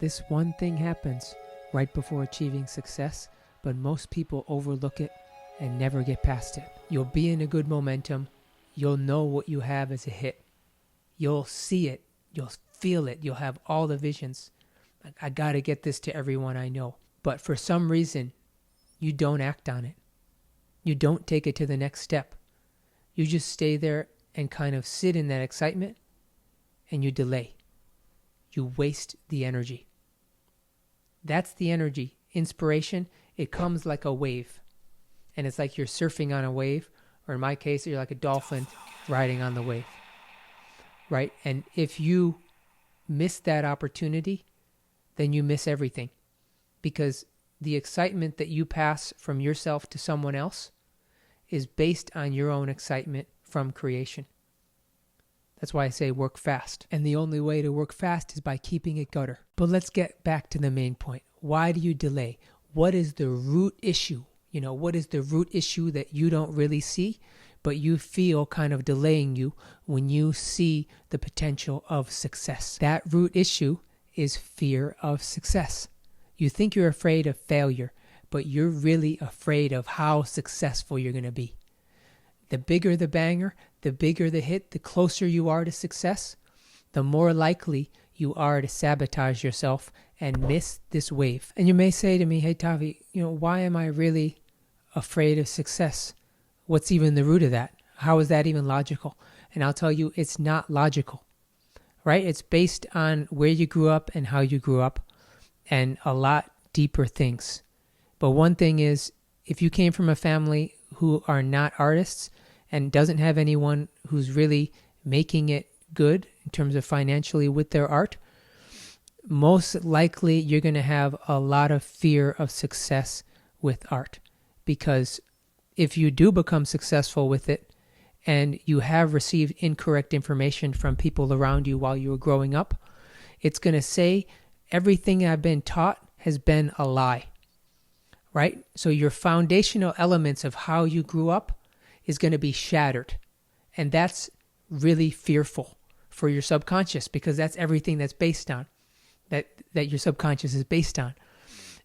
This one thing happens right before achieving success, but most people overlook it and never get past it. You'll be in a good momentum. You'll know what you have as a hit. You'll see it. You'll feel it. You'll have all the visions. I got to get this to everyone I know. But for some reason, you don't act on it. You don't take it to the next step. You just stay there and kind of sit in that excitement, and you delay. You waste the energy. That's the energy. Inspiration, it comes like a wave. And it's like you're surfing on a wave, or in my case, you're like a dolphin riding on the wave. Right? And if you miss that opportunity, then you miss everything. Because the excitement that you pass from yourself to someone else is based on your own excitement from creation. That's why I say work fast. And the only way to work fast is by keeping it gutter. But let's get back to the main point. Why do you delay? What is the root issue? What is the root issue that you don't really see, but you feel kind of delaying you when you see the potential of success? That root issue is fear of success. You think you're afraid of failure, but you're really afraid of how successful you're going to be. The bigger the banger, the bigger the hit, the closer you are to success, the more likely you are to sabotage yourself and miss this wave. And you may say to me, hey Tavi, why am I really afraid of success? What's even the root of that? How is that even logical? And I'll tell you, it's not logical, right? It's based on where you grew up and how you grew up and a lot deeper things. But one thing is, if you came from a family who are not artists and doesn't have anyone who's really making it good in terms of financially with their art, most likely you're going to have a lot of fear of success with art. Because if you do become successful with it and you have received incorrect information from people around you while you were growing up, it's going to say everything I've been taught has been a lie. Right? So your foundational elements of how you grew up is going to be shattered. And that's really fearful for your subconscious, because that's everything that's based on, that your subconscious is based on.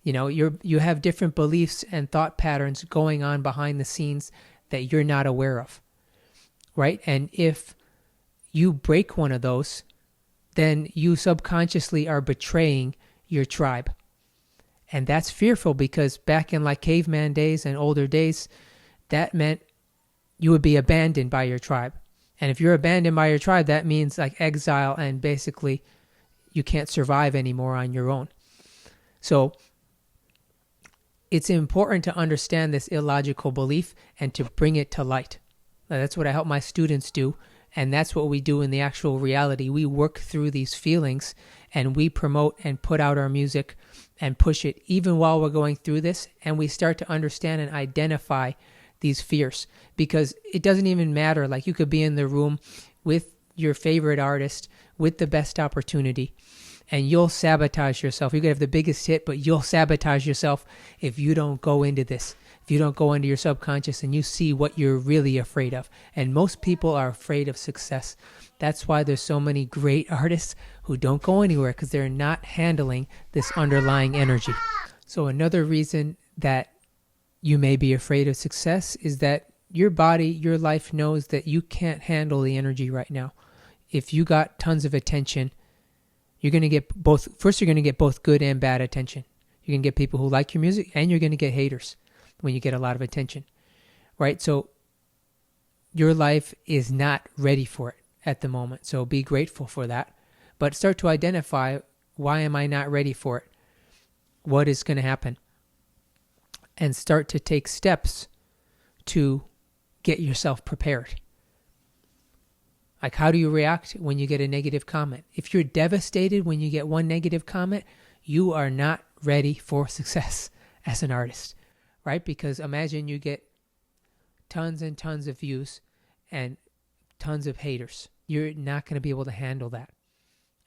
You have different beliefs and thought patterns going on behind the scenes that you're not aware of. Right? And if you break one of those, then you subconsciously are betraying your tribe. And that's fearful, because back in like caveman days and older days, that meant you would be abandoned by your tribe. And if you're abandoned by your tribe, that means like exile, and basically you can't survive anymore on your own. So it's important to understand this illogical belief and to bring it to light. Now, that's what I help my students do. And that's what we do in the actual reality. We work through these feelings and we promote and put out our music and push it even while we're going through this. And we start to understand and identify these fears, because it doesn't even matter. Like, you could be in the room with your favorite artist with the best opportunity, and you'll sabotage yourself. You could have the biggest hit, but you'll sabotage yourself if you don't go into this. If you don't go into your subconscious and you see what you're really afraid of. And most people are afraid of success. That's why there's so many great artists who don't go anywhere, because they're not handling this underlying energy. So another reason that you may be afraid of success is that your body, your life knows that you can't handle the energy right now. If you got tons of attention, you're going to get both. First, you're going to get both good and bad attention. You're going to get people who like your music, and you're going to get haters when you get a lot of attention, right? So your life is not ready for it at the moment. So be grateful for that, but start to identify, why am I not ready for it? What is going to happen? And start to take steps to get yourself prepared. Like, how do you react when you get a negative comment? If you're devastated when you get one negative comment, you are not ready for success as an artist, right? Because imagine you get tons and tons of views and tons of haters. You're not going to be able to handle that.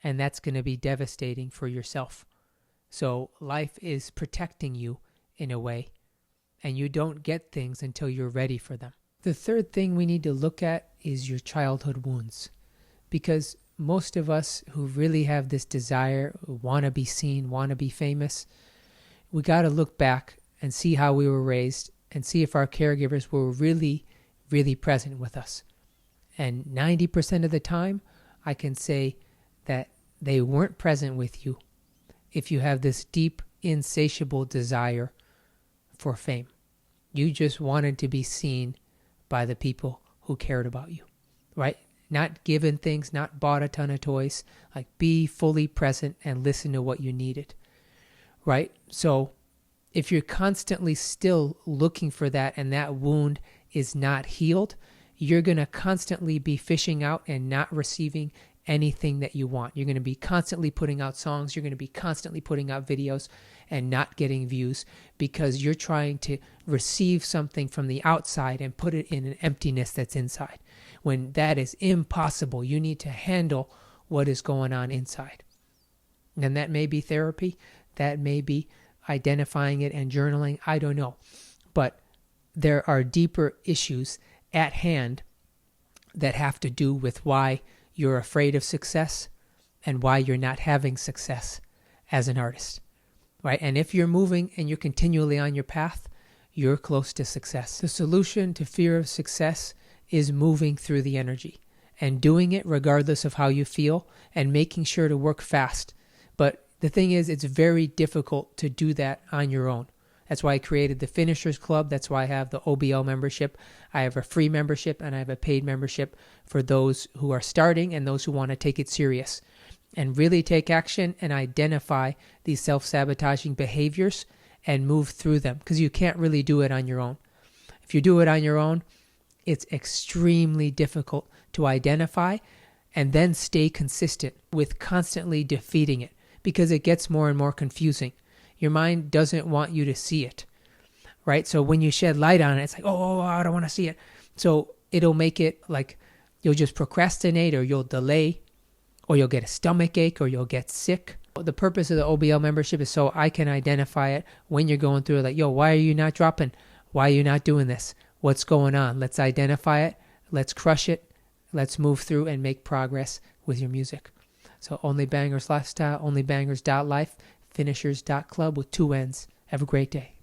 And that's going to be devastating for yourself. So life is protecting you in a way, and you don't get things until you're ready for them. The third thing we need to look at is your childhood wounds, because most of us who really have this desire, want to be seen, want to be famous, we got to look back and see how we were raised and see if our caregivers were really, really present with us. And 90% of the time, I can say that they weren't present with you if you have this deep, insatiable desire for fame. You just wanted to be seen by the people who cared about you, right? Not given things, not bought a ton of toys. Like, be fully present and listen to what you needed, right? So if you're constantly still looking for that and that wound is not healed, you're going to constantly be fishing out and not receiving anything that you want. You're going to be constantly putting out songs. You're going to be constantly putting out videos and not getting views because you're trying to receive something from the outside and put it in an emptiness that's inside. When that is impossible, you need to handle what is going on inside. And that may be therapy. That may be identifying it and journaling. I don't know. But there are deeper issues at hand that have to do with why you're afraid of success and why you're not having success as an artist, right? And if you're moving and you're continually on your path, you're close to success. The solution to fear of success is moving through the energy and doing it regardless of how you feel and making sure to work fast. But the thing is, it's very difficult to do that on your own. That's why I created the Finishers Club. That's why I have the OBL membership. I have a free membership and I have a paid membership for those who are starting and those who want to take it serious and really take action and identify these self-sabotaging behaviors and move through them, because you can't really do it on your own. If you do it on your own, it's extremely difficult to identify and then stay consistent with constantly defeating it, because it gets more and more confusing. Your mind doesn't want you to see it, right? So when you shed light on it, it's like, oh, I don't want to see it. So it'll make it like you'll just procrastinate, or you'll delay, or you'll get a stomach ache, or you'll get sick. The purpose of the OBL membership is so I can identify it when you're going through it. Like, yo, why are you not dropping? Why are you not doing this? What's going on? Let's identify it. Let's crush it. Let's move through and make progress with your music. So Only Bangers Lifestyle, onlybangers.life, finishers.club with 2 N's. Have a great day.